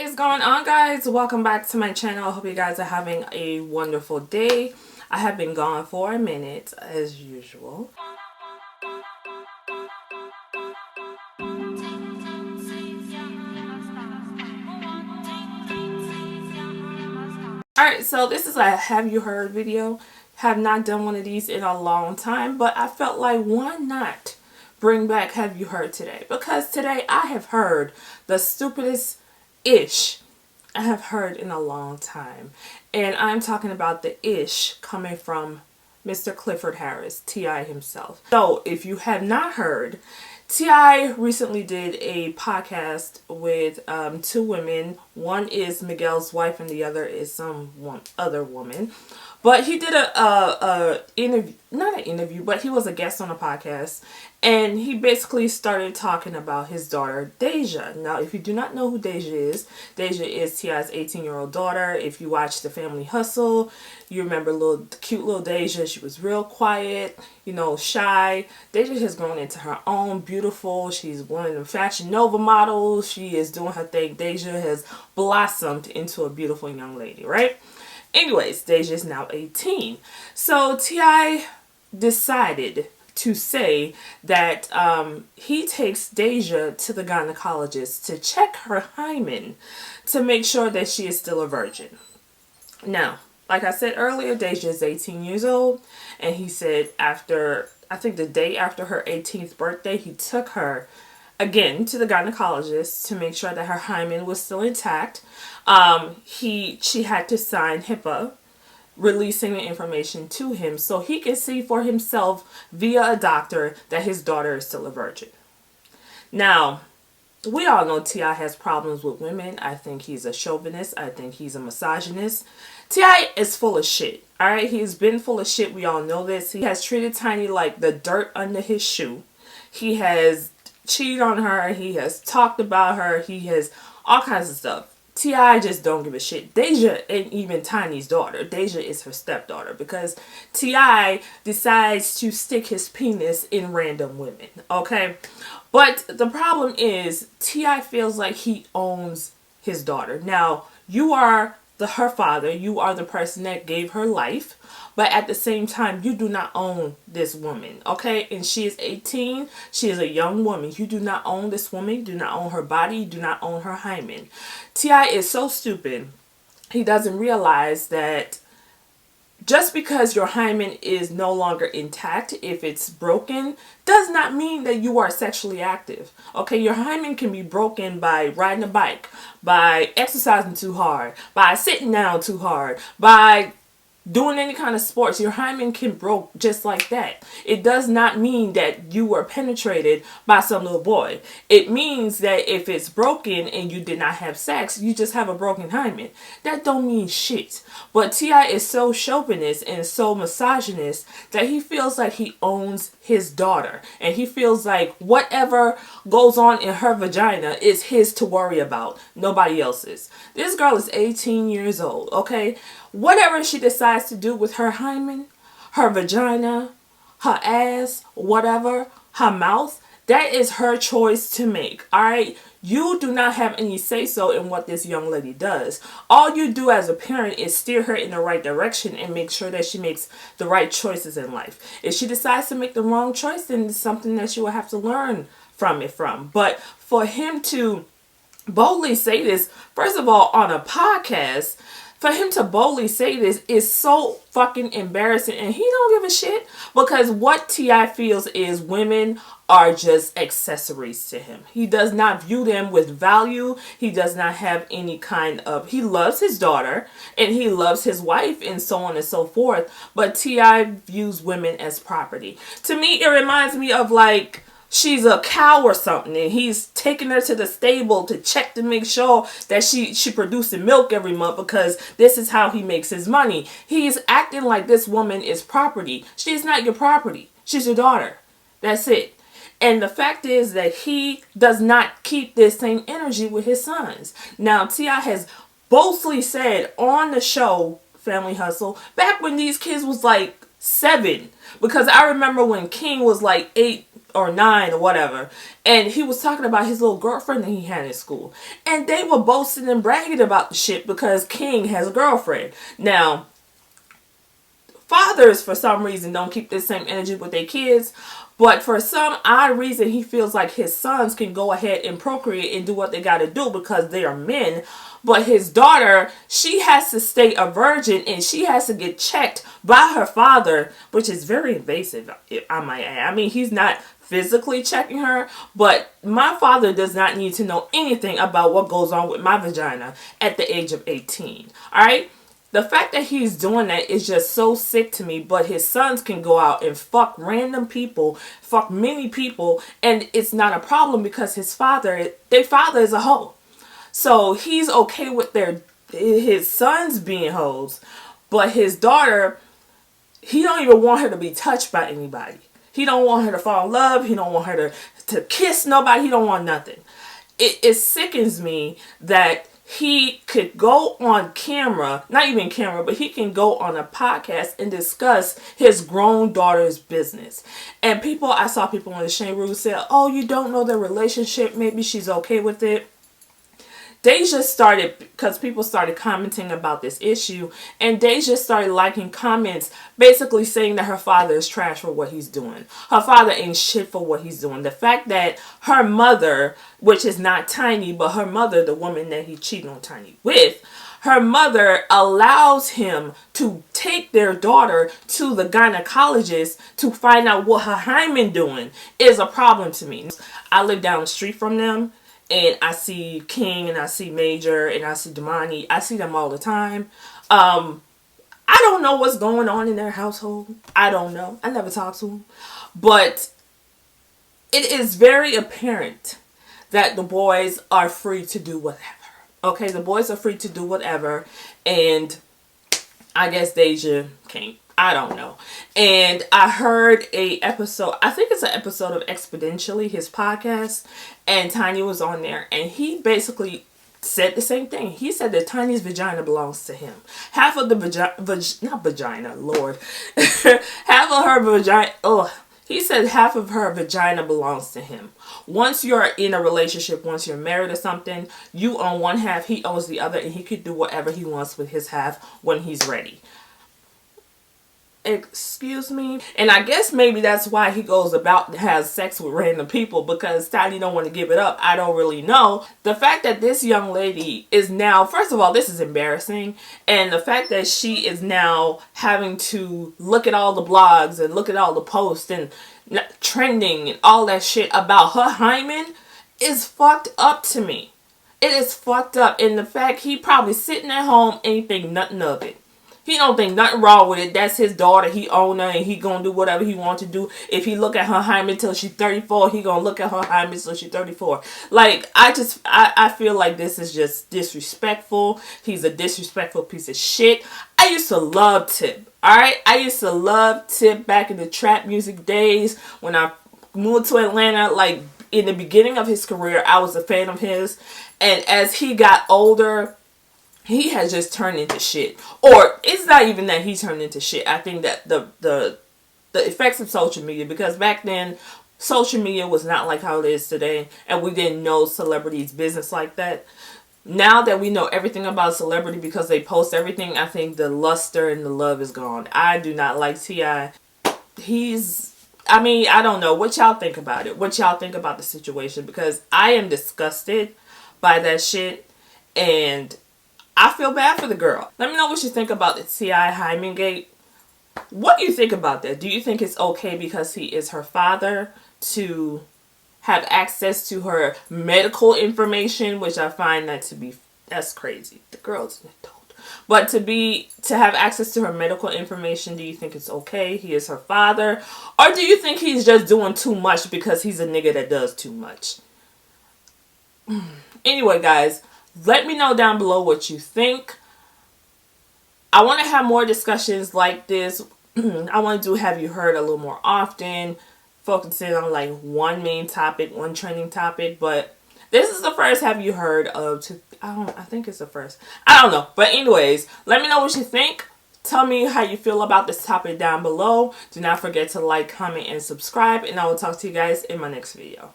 is going on, guys? Welcome back to my channel. I hope you guys are having a wonderful day. I have been gone for a minute as usual. Alright, so this is a have you heard video. Have not done one of these in a long time, but I felt like why not bring back have you heard today? Because today I have heard the stupidest ish I have heard in a long time. And I'm talking about the ish coming from Mr. Clifford Harris, T.I. himself. So if you have not heard, T.I. recently did a podcast with two women. One is Miguel's wife and the other is some other woman. But he did a interview, not an interview, but he was a guest on a podcast. And he basically started talking about his daughter, Deja. Now, if you do not know who Deja is T.I.'s 18-year-old daughter. If you watch The Family Hustle, you remember cute little Deja. She was real quiet, shy. Deja has grown into her own, beautiful. She's one of the Fashion Nova models. She is doing her thing. Deja has blossomed into a beautiful young lady, right? Anyways, Deja is now 18. So T.I. decided to say that he takes Deja to the gynecologist to check her hymen to make sure that she is still a virgin. Now, like I said earlier, Deja is 18 years old, and he said I think the day after her 18th birthday, he took her again to the gynecologist to make sure that her hymen was still intact. She had to sign HIPAA, releasing the information to him so he could see for himself via a doctor that his daughter is still a virgin. Now, we all know T.I. has problems with women. I think he's a chauvinist. I think he's a misogynist. T.I. is full of shit. Alright, he's been full of shit. We all know this. He has treated Tiny like the dirt under his shoe. He has cheated on her. He has talked about her. He has all kinds of stuff. T.I. just don't give a shit. Deja ain't even Tiny's daughter. Deja is her stepdaughter because T.I. decides to stick his penis in random women. Okay? But the problem is T.I. feels like he owns his daughter. Now, you are her father. You are the person that gave her life. But at the same time, you do not own this woman, okay? And she is 18. She is a young woman. You do not own this woman. You do not own her body. You do not own her hymen. T.I. is so stupid. He doesn't realize that just because your hymen is no longer intact, if it's broken, does not mean that you are sexually active. Okay, your hymen can be broken by riding a bike, by exercising too hard, by sitting down too hard, by doing any kind of sports. Your hymen can broke just like that. It does not mean that you were penetrated by some little boy. It means that if it's broken and you did not have sex, you just have a broken hymen. That don't mean shit. But T.I. is so chauvinist and so misogynist that he feels like he owns his daughter. And he feels like whatever goes on in her vagina is his to worry about. Nobody else's. This girl is 18 years old, okay? Whatever she decides to do with her hymen, her vagina, her ass, whatever, her mouth, that is her choice to make, alright? You do not have any say-so in what this young lady does. All you do as a parent is steer her in the right direction and make sure that she makes the right choices in life. If she decides to make the wrong choice, then it's something that she will have to learn from. But for him to boldly say this, first of all, on a podcast, for him to boldly say this is so fucking embarrassing, and he don't give a shit because what T.I. feels is women are just accessories to him. He does not view them with value. He does not have any kind of, he loves his daughter and he loves his wife and so on and so forth, but T.I. views women as property. To me, it reminds me of like, she's a cow or something and he's taking her to the stable to check to make sure that she producing milk every month because this is how he makes his money. He's acting like this woman is property. She's not your property. She's your daughter. That's it. And the fact is that he does not keep this same energy with his sons. Now, T.I. has boldly said on the show Family Hustle, back when these kids was like 7, because I remember when King was like 8, or 9 or whatever, and he was talking about his little girlfriend that he had in school, and they were boasting and bragging about the shit because King has a girlfriend. Now, fathers for some reason don't keep the same energy with their kids, but for some odd reason he feels like his sons can go ahead and procreate and do what they got to do because they are men, but his daughter, she has to stay a virgin and she has to get checked by her father, which is very invasive, I might add. I mean, he's not physically checking her, but my father does not need to know anything about what goes on with my vagina at the age of 18. All right? The fact that he's doing that is just so sick to me, but his sons can go out and fuck random people, fuck many people, and it's not a problem because their father is a hoe. So he's okay with his sons being hoes, but his daughter, he don't even want her to be touched by anybody. He don't want her to fall in love. He don't want her to kiss nobody. He don't want nothing. It sickens me that he could go on camera, not even camera, but he can go on a podcast and discuss his grown daughter's business. And I saw people on the Shane Rue say, oh, you don't know their relationship. Maybe she's okay with it. Deja started, because people started commenting about this issue, and Deja started liking comments basically saying that her father is trash for what he's doing. Her father ain't shit for what he's doing. The fact that her mother, which is not Tiny, but her mother, the woman that he cheated on Tiny with, her mother allows him to take their daughter to the gynecologist to find out what her hymen doing is a problem to me. I live down the street from them. And I see King and I see Major and I see Damani. I see them all the time. I don't know what's going on in their household. I don't know. I never talk to them. But it is very apparent that the boys are free to do whatever. Okay, the boys are free to do whatever. And I guess Deja can't. I don't know. And I heard a episode, I think it's an episode of Exponentially, his podcast, and Tiny was on there, and he basically said the same thing. He said that Tiny's vagina belongs to him. Half of the vagina, Lord. Half of her vagina, he said half of her vagina belongs to him. Once you're in a relationship, once you're married or something, you own one half, he owns the other, and he could do whatever he wants with his half when he's ready. Excuse me. And I guess maybe that's why he goes about to have sex with random people, because Tiny don't want to give it up. I don't really know. The fact that this young lady is now, first of all, this is embarrassing. And the fact that she is now having to look at all the blogs and look at all the posts and trending and all that shit about her hymen is fucked up to me. It is fucked up. And the fact he probably sitting at home ain't think nothing of it. He don't think nothing wrong with it. That's his daughter. He own her and he gonna do whatever he want to do. If he look at her hymen till she's 34, he gonna look at her hymen till she's 34. Like, I feel like this is just disrespectful. He's a disrespectful piece of shit. I used to love Tip. Alright? I used to love Tip back in the trap music days. When I moved to Atlanta, like, in the beginning of his career, I was a fan of his. And as he got older, he has just turned into shit. Or it's not even that he turned into shit. I think that the effects of social media, because back then social media was not like how it is today, and we didn't know celebrities' business like that. Now that we know everything about celebrity because they post everything, I think the luster and the love is gone. I do not like T.I. I don't know. What y'all think about it? What y'all think about the situation? Because I am disgusted by that shit, and I feel bad for the girl. Let me know what you think about the T.I. hymen gate. What do you think about that? Do you think it's okay because he is her father to have access to her medical information, which I find that's crazy. The girl's an adult. But to have access to her medical information, do you think it's okay? He is her father. Or do you think he's just doing too much because he's a nigga that does too much? Anyway, guys, let me know down below what you think. I want to have more discussions like this. I want to do Have You Heard a little more often, focusing on like one main topic, one trending topic. But this is the first Have You Heard of, I think it's the first. I don't know. But anyways, let me know what you think. Tell me how you feel about this topic down below. Do not forget to like, comment, and subscribe. And I will talk to you guys in my next video.